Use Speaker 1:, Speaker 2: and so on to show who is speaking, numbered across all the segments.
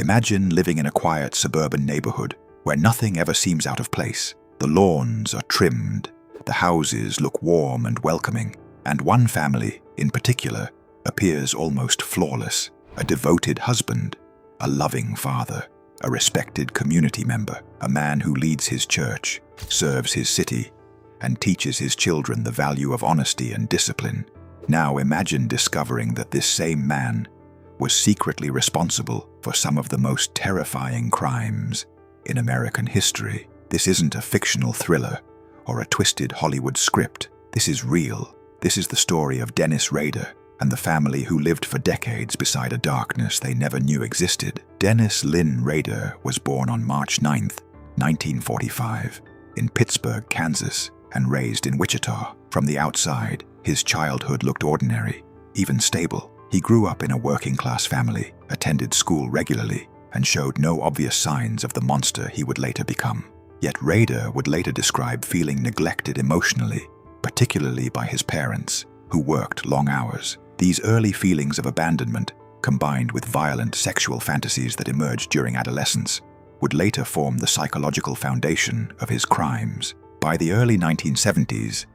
Speaker 1: Imagine living in a quiet suburban neighborhood where nothing ever seems out of place. The lawns are trimmed, the houses look warm and welcoming, and one family, in particular, appears almost flawless. A devoted husband, a loving father, a respected community member, a man who leads his church, serves his city, and teaches his children the value of honesty and discipline. Now imagine discovering that this same man was secretly responsible for some of the most terrifying crimes in American history. This isn't a fictional thriller or a twisted Hollywood script. This is real. This is the story of Dennis Rader and the family who lived for decades beside a darkness they never knew existed. Dennis Lynn Rader was born on March 9, 1945, in Pittsburgh, Kansas, and raised in Wichita. From the outside, his childhood looked ordinary, even stable. He grew up in a working-class family, attended school regularly, and showed no obvious signs of the monster he would later become. Yet Rader would later describe feeling neglected emotionally, particularly by his parents, who worked long hours. These early feelings of abandonment, combined with violent sexual fantasies that emerged during adolescence, would later form the psychological foundation of his crimes. By the early 1970s,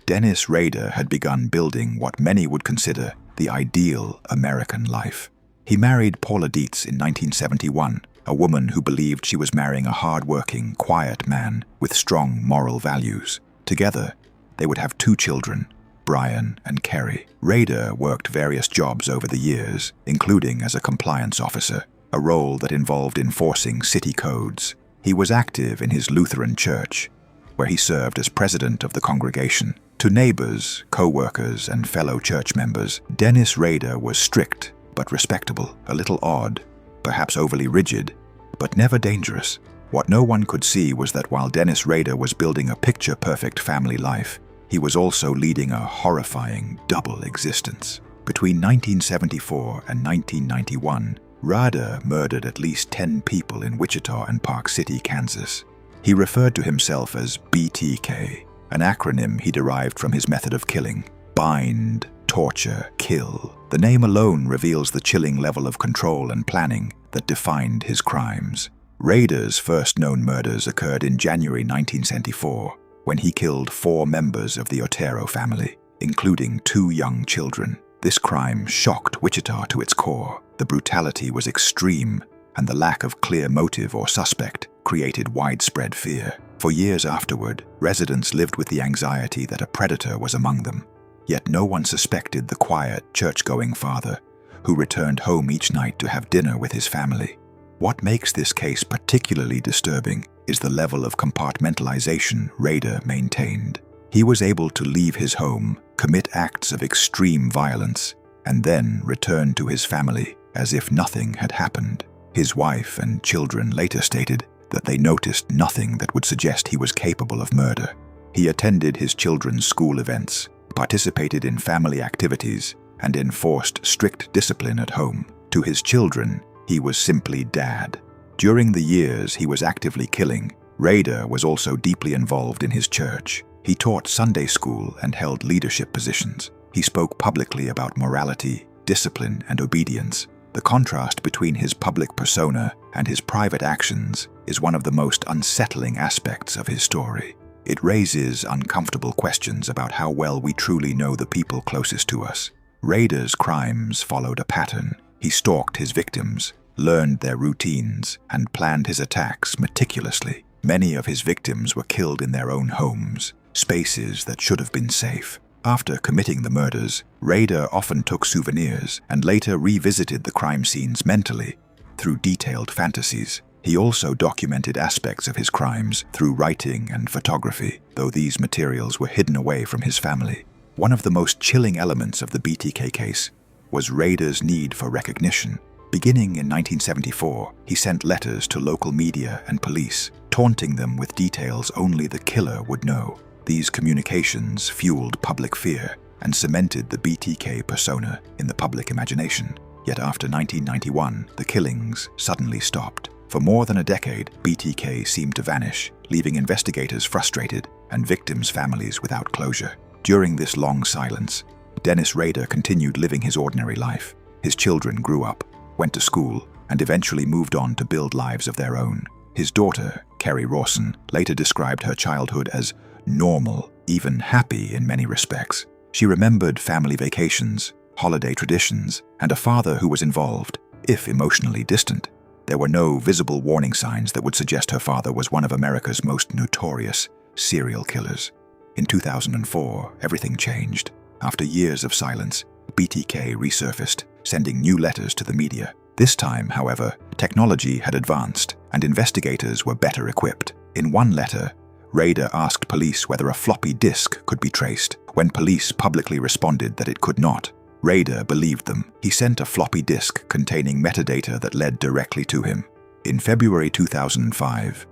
Speaker 1: Dennis Rader had begun building what many would consider the ideal American life. He married Paula Dietz in 1971, a woman who believed she was marrying a hard-working, quiet man with strong moral values. Together, they would have 2 children, Brian and Kerry. Rader worked various jobs over the years, including as a compliance officer, a role that involved enforcing city codes. He was active in his Lutheran church, where he served as president of the congregation. To neighbors, co-workers, and fellow church members, Dennis Rader was strict but respectable, a little odd, perhaps overly rigid, but never dangerous. What no one could see was that while Dennis Rader was building a picture-perfect family life, he was also leading a horrifying double existence. Between 1974 and 1991, Rader murdered at least 10 people in Wichita and Park City, Kansas. He referred to himself as BTK, an acronym he derived from his method of killing: bind, torture, kill. The name alone reveals the chilling level of control and planning that defined his crimes. Rader's first known murders occurred in January 1974, when he killed 4 members of the Otero family, including 2 young children. This crime shocked Wichita to its core. The brutality was extreme, and the lack of clear motive or suspect created widespread fear. For years afterward, residents lived with the anxiety that a predator was among them. Yet no one suspected the quiet, church-going father who returned home each night to have dinner with his family. What makes this case particularly disturbing is the level of compartmentalization Rader maintained. He was able to leave his home, commit acts of extreme violence, and then return to his family as if nothing had happened. His wife and children later stated that they noticed nothing that would suggest he was capable of murder. He attended his children's school events, participated in family activities, and enforced strict discipline at home. To his children, he was simply Dad. During the years he was actively killing, Rader was also deeply involved in his church. He taught Sunday school and held leadership positions. He spoke publicly about morality, discipline, and obedience. The contrast between his public persona and his private actions is one of the most unsettling aspects of his story. It raises uncomfortable questions about how well we truly know the people closest to us. Rader's crimes followed a pattern. He stalked his victims, learned their routines, and planned his attacks meticulously. Many of his victims were killed in their own homes, spaces that should have been safe. After committing the murders, Rader often took souvenirs and later revisited the crime scenes mentally through detailed fantasies. He also documented aspects of his crimes through writing and photography, though these materials were hidden away from his family. One of the most chilling elements of the BTK case was Rader's need for recognition. Beginning in 1974, he sent letters to local media and police, taunting them with details only the killer would know. These communications fueled public fear and cemented the BTK persona in the public imagination. Yet after 1991, the killings suddenly stopped. For more than a decade, BTK seemed to vanish, leaving investigators frustrated and victims' families without closure. During this long silence, Dennis Rader continued living his ordinary life. His children grew up, went to school, and eventually moved on to build lives of their own. His daughter, Kerry Rawson, later described her childhood as normal, even happy in many respects. She remembered family vacations, holiday traditions, and a father who was involved, if emotionally distant. There were no visible warning signs that would suggest her father was one of America's most notorious serial killers. In 2004, everything changed. After years of silence, BTK resurfaced, sending new letters to the media. This time, however, technology had advanced, and investigators were better equipped. In one letter, Rader asked police whether a floppy disk could be traced. When police publicly responded that it could not, Rader believed them. He sent a floppy disk containing metadata that led directly to him. In February 2005,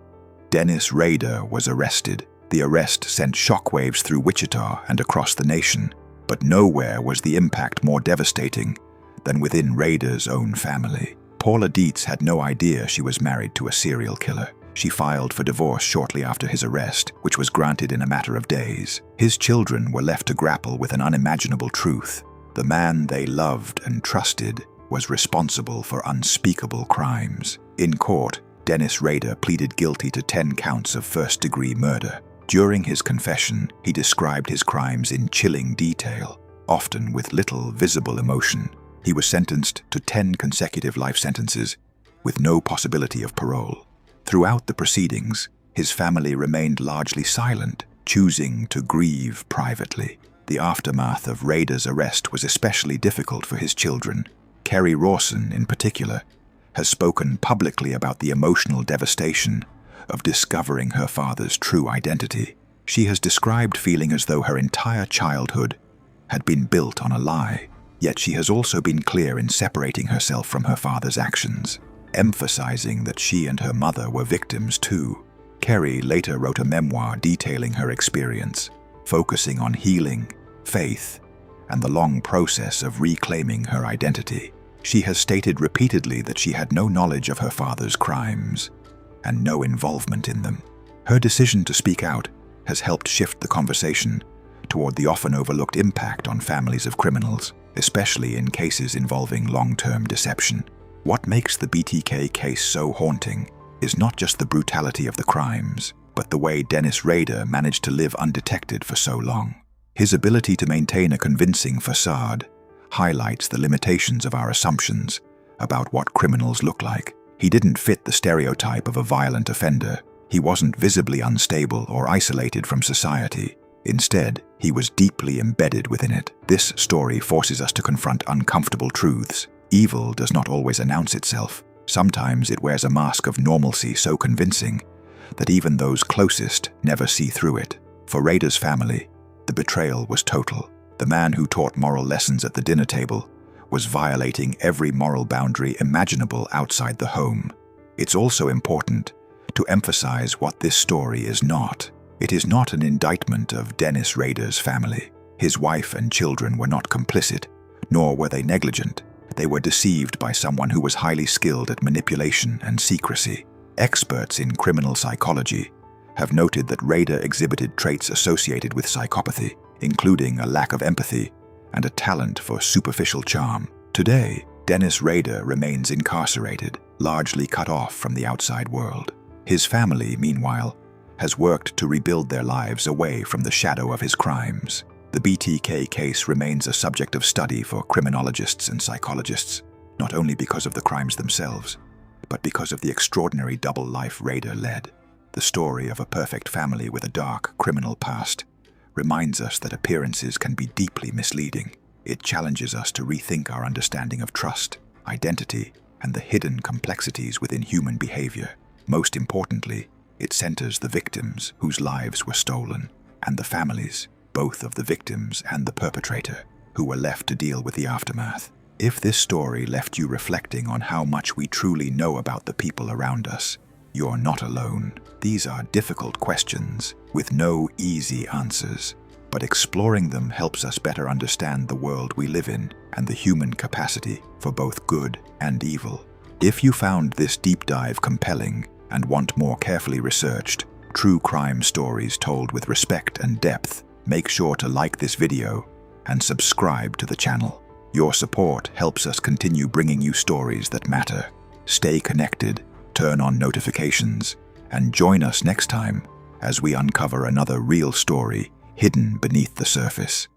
Speaker 1: Dennis Rader was arrested. The arrest sent shockwaves through Wichita and across the nation, but nowhere was the impact more devastating than within Rader's own family. Paula Dietz had no idea she was married to a serial killer. She filed for divorce shortly after his arrest, which was granted in a matter of days. His children were left to grapple with an unimaginable truth. The man they loved and trusted was responsible for unspeakable crimes. In court, Dennis Rader pleaded guilty to 10 counts of first-degree murder. During his confession, he described his crimes in chilling detail, often with little visible emotion. He was sentenced to 10 consecutive life sentences, with no possibility of parole. Throughout the proceedings, his family remained largely silent, choosing to grieve privately. The aftermath of Rader's arrest was especially difficult for his children. Kerry Rawson, in particular, has spoken publicly about the emotional devastation of discovering her father's true identity. She has described feeling as though her entire childhood had been built on a lie, yet she has also been clear in separating herself from her father's actions, emphasizing that she and her mother were victims too. Kerry later wrote a memoir detailing her experience, focusing on healing, faith, and the long process of reclaiming her identity. She has stated repeatedly that she had no knowledge of her father's crimes and no involvement in them. Her decision to speak out has helped shift the conversation toward the often overlooked impact on families of criminals, especially in cases involving long-term deception. What makes the BTK case so haunting is not just the brutality of the crimes, but the way Dennis Rader managed to live undetected for so long. His ability to maintain a convincing facade highlights the limitations of our assumptions about what criminals look like. He didn't fit the stereotype of a violent offender. He wasn't visibly unstable or isolated from society. Instead, he was deeply embedded within it. This story forces us to confront uncomfortable truths. Evil does not always announce itself. Sometimes it wears a mask of normalcy so convincing that even those closest never see through it. For Rader's family, the betrayal was total. The man who taught moral lessons at the dinner table was violating every moral boundary imaginable outside the home. It's also important to emphasize what this story is not. It is not an indictment of Dennis Rader's family. His wife and children were not complicit, nor were they negligent. They were deceived by someone who was highly skilled at manipulation and secrecy. Experts in criminal psychology have noted that Rader exhibited traits associated with psychopathy, including a lack of empathy and a talent for superficial charm. Today, Dennis Rader remains incarcerated, largely cut off from the outside world. His family, meanwhile, has worked to rebuild their lives away from the shadow of his crimes. The BTK case remains a subject of study for criminologists and psychologists, not only because of the crimes themselves, but because of the extraordinary double life Rader led. The story of a perfect family with a dark criminal past reminds us that appearances can be deeply misleading. It challenges us to rethink our understanding of trust, identity, and the hidden complexities within human behavior. Most importantly, it centers the victims whose lives were stolen, and the families, both of the victims and the perpetrator, who were left to deal with the aftermath. If this story left you reflecting on how much we truly know about the people around us, you're not alone. These are difficult questions with no easy answers, but exploring them helps us better understand the world we live in and the human capacity for both good and evil. If you found this deep dive compelling and want more carefully researched, true crime stories told with respect and depth, make sure to like this video and subscribe to the channel. Your support helps us continue bringing you stories that matter. Stay connected, turn on notifications, and join us next time as we uncover another real story hidden beneath the surface.